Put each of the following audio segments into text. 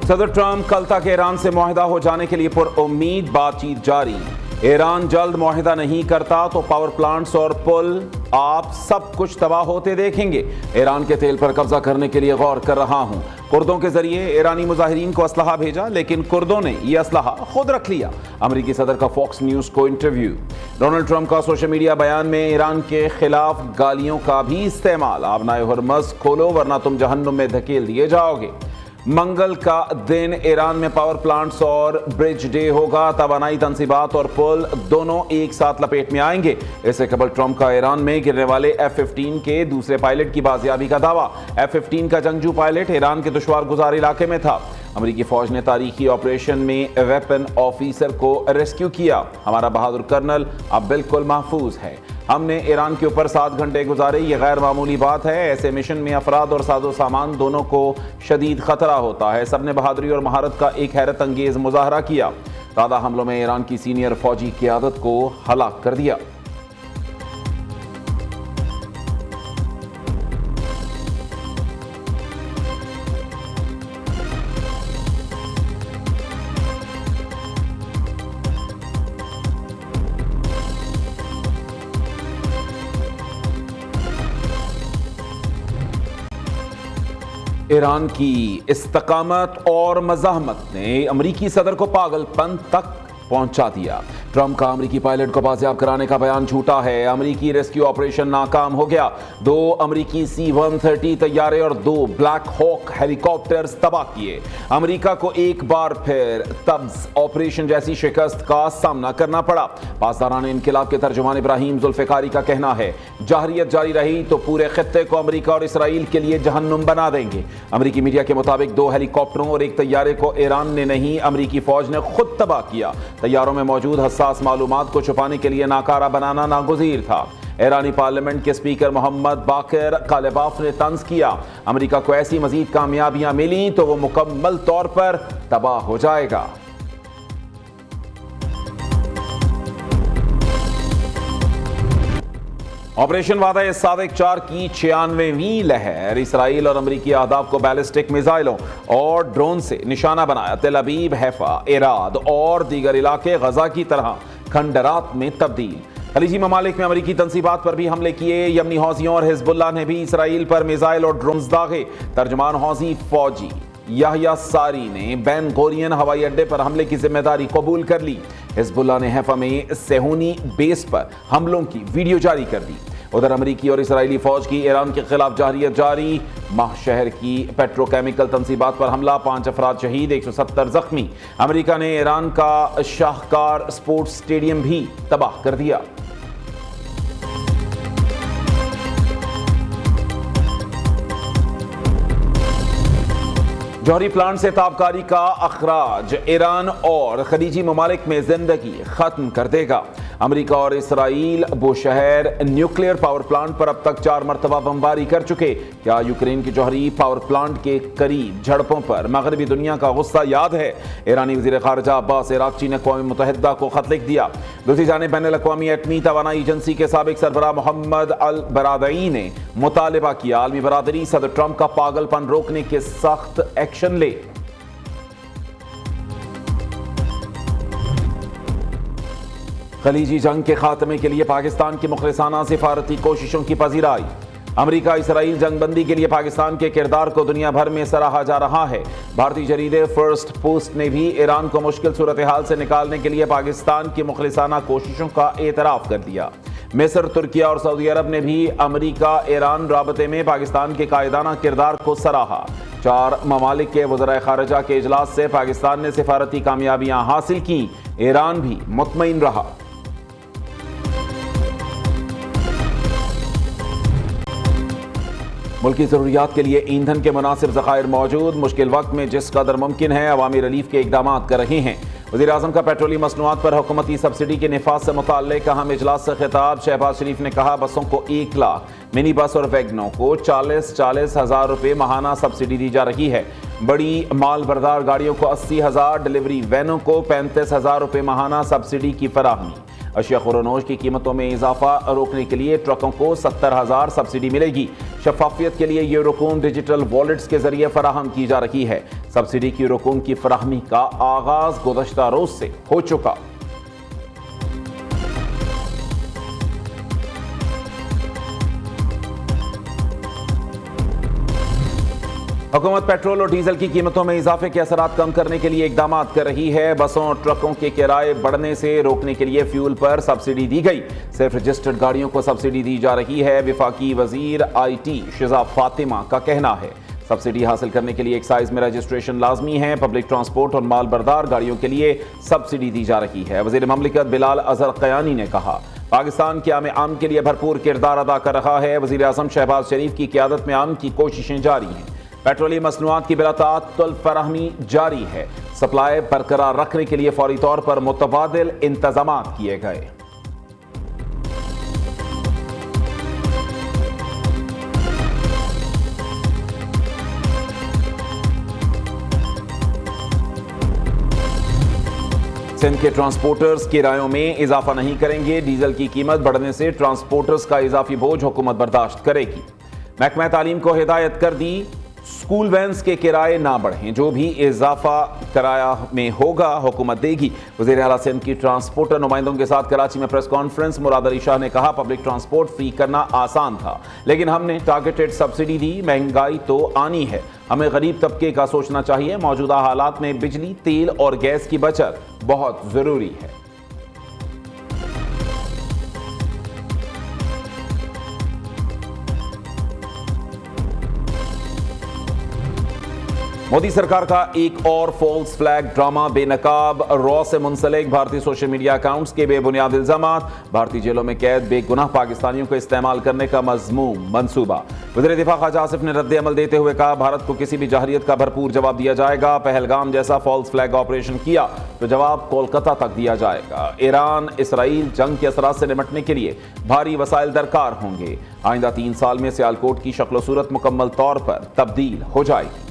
صدر ٹرمپ کل تک ایران سے معاہدہ ہو جانے کے لیے پر امید بات چیت جاری۔ ایران جلد معاہدہ نہیں کرتا تو پاور پلانٹس اور پل آپ سب کچھ تباہ ہوتے دیکھیں گے۔ ایران کے تیل پر قبضہ کرنے کے لیے غور کر رہا ہوں۔ کردوں کے ذریعے ایرانی مظاہرین کو اسلحہ بھیجا لیکن کردوں نے یہ اسلحہ خود رکھ لیا۔ امریکی صدر کا فاکس نیوز کو انٹرویو۔ ڈونلڈ ٹرمپ کا سوشل میڈیا بیان میں ایران کے خلاف گالیوں کا بھی استعمال۔ آبنائے ہرمز کھولو ورنہ تم جہنم میں دھکیل دیے جاؤ گے۔ منگل کا دن ایران میں پاور پلانٹس اور برج ڈے ہوگا۔ توانائی تنصیبات اور پل دونوں ایک ساتھ لپیٹ میں آئیں گے۔ اس سے قبل ٹرمپ کا ایران میں گرنے والے F-15 کے دوسرے پائلٹ کی بازیابی کا دعویٰ۔ F-15 کا جنگجو پائلٹ ایران کے دشوار گزار علاقے میں تھا۔ امریکی فوج نے تاریخی آپریشن میں ویپن آفیسر کو ریسکیو کیا۔ ہمارا بہادر کرنل اب بالکل محفوظ ہے۔ ہم نے ایران کے اوپر 7 گھنٹے گزارے، یہ غیر معمولی بات ہے۔ ایسے مشن میں افراد اور ساز و سامان دونوں کو شدید خطرہ ہوتا ہے۔ سب نے بہادری اور مہارت کا ایک حیرت انگیز مظاہرہ کیا۔ تازہ حملوں میں ایران کی سینئر فوجی قیادت کو ہلاک کر دیا۔ ایران کی استقامت اور مزاحمت نے امریکی صدر کو پاگل پن تک پہنچا دیا۔ ٹرمپ کا امریکی پائلٹ کو بازیاب کرانے کا بیان جھوٹا ہے۔ امریکی ریسکیو آپریشن ناکام ہو گیا۔ 2 امریکی C-130 طیارے اور 2 بلیک ہاک ہیلی کاپٹرز تباہ کیے۔ امریکہ کو ایک بار پھر طبز آپریشن جیسی شکست کا سامنا کرنا پڑا۔ پاسداران انقلاب کے ترجمان ابراہیم ذوالفقاری کا کہنا ہے، جارحیت جاری رہی تو پورے خطے کو امریکہ اور اسرائیل کے لیے جہنم بنا دیں گے۔ امریکی میڈیا کے مطابق 2 ہیلی کاپٹروں اور 1 طیارے کو ایران نے نہیں، امریکی فوج نے خود تباہ کیا۔ طیاروں میں موجود حساس معلومات کو چھپانے کے لیے ناکارہ بنانا ناگزیر تھا۔ ایرانی پارلیمنٹ کے اسپیکر محمد باقر کالباف نے طنز کیا، امریکہ کو ایسی مزید کامیابیاں ملیں تو وہ مکمل طور پر تباہ ہو جائے گا۔ آپریشن وعدہ صادق 4 کی 96ویں لہر۔ اسرائیل اور امریکی اہداف کو بیلسٹک میزائلوں اور ڈرون سے نشانہ بنایا۔ تل ابیب، حیفا، ایراد اور دیگر علاقے غزہ کی طرح کھنڈرات میں تبدیل۔ خلیجی ممالک میں امریکی تنصیبات پر بھی حملے کیے۔ یمنی حوثیوں اور حزب اللہ نے بھی اسرائیل پر میزائل اور ڈرونز داغے۔ ترجمان حوثی فوجی یحییٰ ساری نے بین غورین ہوائی اڈے پر حملے کی ذمہ داری قبول کر لی۔ حزب اللہ نے حیفا میں صہیونی بیس پر حملوں کی ویڈیو جاری کر دی۔ ادھر امریکی اور اسرائیلی فوج کی ایران کے خلاف جارحیت جاری۔ ماہ شہر کی پیٹرو کیمیکل تنصیبات پر حملہ، 5 افراد شہید، 170 زخمی۔ امریکہ نے ایران کا شاہکار سپورٹس اسٹیڈیم بھی تباہ کر دیا۔ جوہری پلانٹ سے تابکاری کا اخراج ایران اور خلیجی ممالک میں زندگی ختم کر دے گا۔ امریکہ اور اسرائیل بوشہر نیوکلیئر پاور پلانٹ پر اب تک 4 مرتبہ بمباری کر چکے۔ کیا یوکرین کی جوہری پاور پلانٹ کے قریب جھڑپوں پر مغربی دنیا کا غصہ یاد ہے؟ ایرانی وزیر خارجہ عباس عراقچی نے اقوام متحدہ کو خط لکھ دیا۔ دوسری جانب بین الاقوامی ایٹمی توانائی ایجنسی کے سابق سربراہ محمد البرادعی نے مطالبہ کیا، عالمی برادری صدر ٹرمپ کا پاگل پن روکنے کے سخت ایکشن لے۔ خلیجی جنگ کے خاتمے کے لیے پاکستان کی مخلصانہ سفارتی کوششوں کی پذیرائی۔ امریکہ اسرائیل جنگ بندی کے لیے پاکستان کے کردار کو دنیا بھر میں سراہا جا رہا ہے۔ بھارتی جریدے فرسٹ پوسٹ نے بھی ایران کو مشکل صورتحال سے نکالنے کے لیے پاکستان کی مخلصانہ کوششوں کا اعتراف کر دیا۔ مصر، ترکیہ اور سعودی عرب نے بھی امریکہ ایران رابطے میں پاکستان کے قائدانہ کردار کو سراہا۔ 4 ممالک کے وزرائے خارجہ کے اجلاس سے پاکستان نے سفارتی کامیابیاں حاصل کی، ایران بھی مطمئن رہا۔ ملکی ضروریات کے لیے ایندھن کے مناسب ذخائر موجود، مشکل وقت میں جس قدر ممکن ہے عوامی ریلیف کے اقدامات کر رہے ہیں۔ وزیر اعظم کا پیٹرولیم مصنوعات پر حکومتی سبسڈی کے نفاذ سے متعلق اہم اجلاس سے خطاب۔ شہباز شریف نے کہا، بسوں کو 1 لاکھ، منی بس اور ویگنوں کو 40 ہزار روپے ماہانہ سبسڈی دی جا رہی ہے۔ بڑی مال بردار گاڑیوں کو 80,000، ڈیلیوری وینوں کو 35,000 روپے ماہانہ سبسڈی کی فراہمی۔ اشیاء خور و نوش کی قیمتوں میں اضافہ روکنے کے لیے ٹرکوں کو 70,000 سبسڈی ملے گی۔ شفافیت کے لیے یہ رقوم ڈیجیٹل والیٹس کے ذریعے فراہم کی جا رہی ہے۔ سبسڈی کی رقوم کی فراہمی کا آغاز گزشتہ روز سے ہو چکا۔ حکومت پیٹرول اور ڈیزل کی قیمتوں میں اضافے کے اثرات کم کرنے کے لیے اقدامات کر رہی ہے۔ بسوں اور ٹرکوں کے کرائے بڑھنے سے روکنے کے لیے فیول پر سبسڈی دی گئی۔ صرف رجسٹرڈ گاڑیوں کو سبسڈی دی جا رہی ہے۔ وفاقی وزیر آئی ٹی شزا فاطمہ کا کہنا ہے سبسڈی حاصل کرنے کے لیے ایکسائز میں رجسٹریشن لازمی ہے۔ پبلک ٹرانسپورٹ اور مال بردار گاڑیوں کے لیے سبسڈی دی جا رہی ہے۔ وزیر مملکت بلال اظہر قیانی نے کہا پاکستان قیام امن کے لیے بھرپور کردار ادا کر رہا ہے۔ وزیر اعظم شہباز شریف کی قیادت میں امن کی کوششیں جاری ہیں۔ پیٹرولیم مصنوعات کی بلا تعطل فراہمی جاری ہے۔ سپلائی برقرار رکھنے کے لیے فوری طور پر متبادل انتظامات کیے گئے۔ سندھ کے ٹرانسپورٹرز کرایوں میں اضافہ نہیں کریں گے۔ ڈیزل کی قیمت بڑھنے سے ٹرانسپورٹرز کا اضافی بوجھ حکومت برداشت کرے گی۔ محکمہ تعلیم کو ہدایت کر دی اسکول وینز کے کرائے نہ بڑھیں، جو بھی اضافہ کرایہ میں ہوگا حکومت دے گی۔ وزیر اعلیٰ سندھ کی ٹرانسپورٹر نمائندوں کے ساتھ کراچی میں پریس کانفرنس مراد علی شاہ نے کہا پبلک ٹرانسپورٹ فری کرنا آسان تھا، لیکن ہم نے ٹارگیٹڈ سبسڈی دی۔ مہنگائی تو آنی ہے، ہمیں غریب طبقے کا سوچنا چاہیے۔ موجودہ حالات میں بجلی، تیل اور گیس کی بچت بہت ضروری ہے۔ مودی سرکار کا ایک اور فالس فلیگ ڈرامہ بے نقاب را سے منسلک بھارتی سوشل میڈیا اکاؤنٹس کے بے بنیاد الزامات، بھارتی جیلوں میں قید بے گناہ پاکستانیوں کو استعمال کرنے کا مذموم منصوبہ۔ وزیر دفاع خواجہ آصف نے رد عمل دیتے ہوئے کہا بھارت کو کسی بھی جارحیت کا بھرپور جواب دیا جائے گا۔ پہلگام جیسا فالس فلیگ آپریشن کیا تو جواب کولکتہ تک دیا جائے گا۔ ایران اسرائیل جنگ کے اثرات سے نمٹنے کے لیے بھاری وسائل درکار ہوں گے۔ آئندہ 3 سال میں سیالکوٹ کی شکل و صورت مکمل طور پر تبدیل ہو جائے گی۔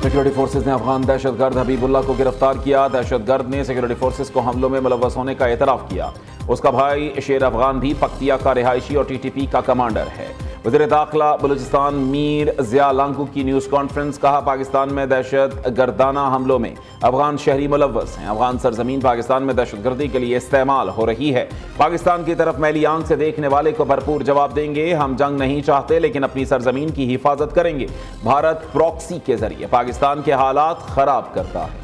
سیکورٹی فورسز نے افغان دہشت گرد حبیب اللہ کو گرفتار کیا۔ دہشت گرد نے سیکورٹی فورسز کو حملوں میں ملوث ہونے کا اعتراف کیا۔ اس کا بھائی شیر افغان بھی پکتیا کا رہائشی اور ٹی ٹی پی کا کمانڈر ہے۔ وزیر داخلہ بلوچستان میر ضیاء لانگو کی نیوز کانفرنس، کہا پاکستان میں دہشت گردانہ حملوں میں افغان شہری ملوث ہیں۔ افغان سرزمین پاکستان میں دہشت گردی کے لیے استعمال ہو رہی ہے۔ پاکستان کی طرف میلی آنکھ سے دیکھنے والے کو بھرپور جواب دیں گے۔ ہم جنگ نہیں چاہتے لیکن اپنی سرزمین کی حفاظت کریں گے۔ بھارت پراکسی کے ذریعے پاکستان کے حالات خراب کرتا ہے۔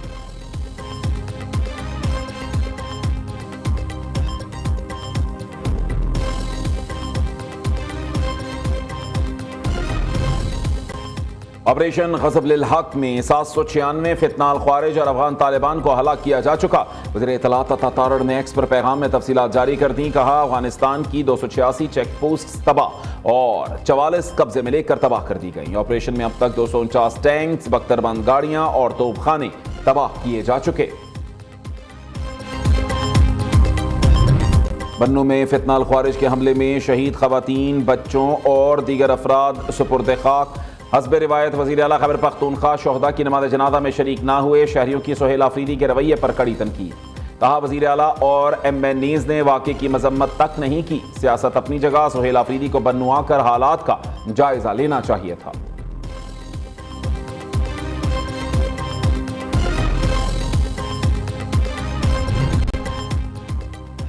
آپریشن غضب للحق میں 796 فتنہ الخوارج اور افغان طالبان کو ہلاک کیا جا چکا۔ وزیر اطلاعات عطا تارڑ نے ایکس پر پیغام میں تفصیلات جاری کر دیں۔ کہا افغانستان کی 286 چیک پوسٹ تباہ اور 44 قبضے میں لے کر تباہ کر دی گئیں۔ آپریشن میں اب تک 249 ٹینکس، 72 بند گاڑیاں اور توپ خانے تباہ کیے جا چکے۔ بنوں میں فتنہ الخوارج کے حملے میں شہید خواتین، بچوں اور دیگر افراد سپرد خاک۔ حسب روایت وزیر اعلیٰ خیبر پختونخوا شہداء کی نماز جنازہ میں شریک نہ ہوئے۔ شہریوں کی سہیل آفریدی کے رویے پر کڑی تنقید۔ کہا وزیر اعلیٰ اور ایم این ایز نے واقعے کی مذمت تک نہیں کی۔ سیاست اپنی جگہ، سہیل آفریدی کو بنوں آ کر حالات کا جائزہ لینا چاہیے تھا۔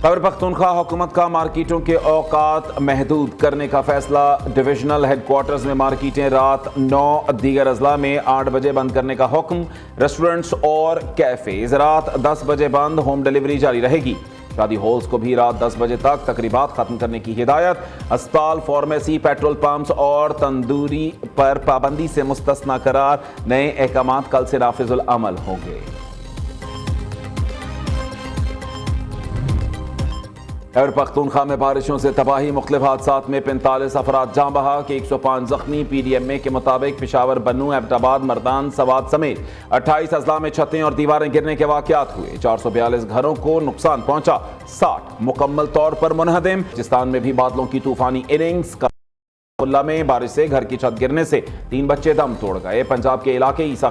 خیبر پختونخوا حکومت کا مارکیٹوں کے اوقات محدود کرنے کا فیصلہ۔ ڈویژنل ہیڈ کوارٹرز میں مارکیٹیں رات 9، دیگر اضلاع میں 8 بجے بند کرنے کا حکم۔ ریسٹورنٹس اور کیفیز رات 10 بجے بند، ہوم ڈیلیوری جاری رہے گی۔ شادی ہالز کو بھی رات 10 بجے تک تقریبات ختم کرنے کی ہدایت۔ اسپتال، فارمیسی، پیٹرول پمپس اور تندوری پر پابندی سے مستثنی قرار۔ نئے احکامات کل سے نافذ العمل ہوں گے۔ خیبر پختونخوا میں بارشوں سے تباہی، مختلف حادثات میں 45 افراد جاں بحق، 105 زخمی۔ پی ڈی ایم اے کے مطابق پشاور، بنوں، ایبٹ آباد، مردان، سوات سمیت 28 اضلاع میں چھتیں اور دیواریں گرنے کے واقعات ہوئے۔ 442 گھروں کو نقصان پہنچا، 60 مکمل طور پر منہدم۔ بلوچستان میں بھی بادلوں کی طوفانی اننگز۔ اللہ میں بارش سے گھر کی چھت گرنے سے 3 بچے دم توڑ گئے۔ پنجاب کے علاقے عیسیٰ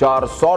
400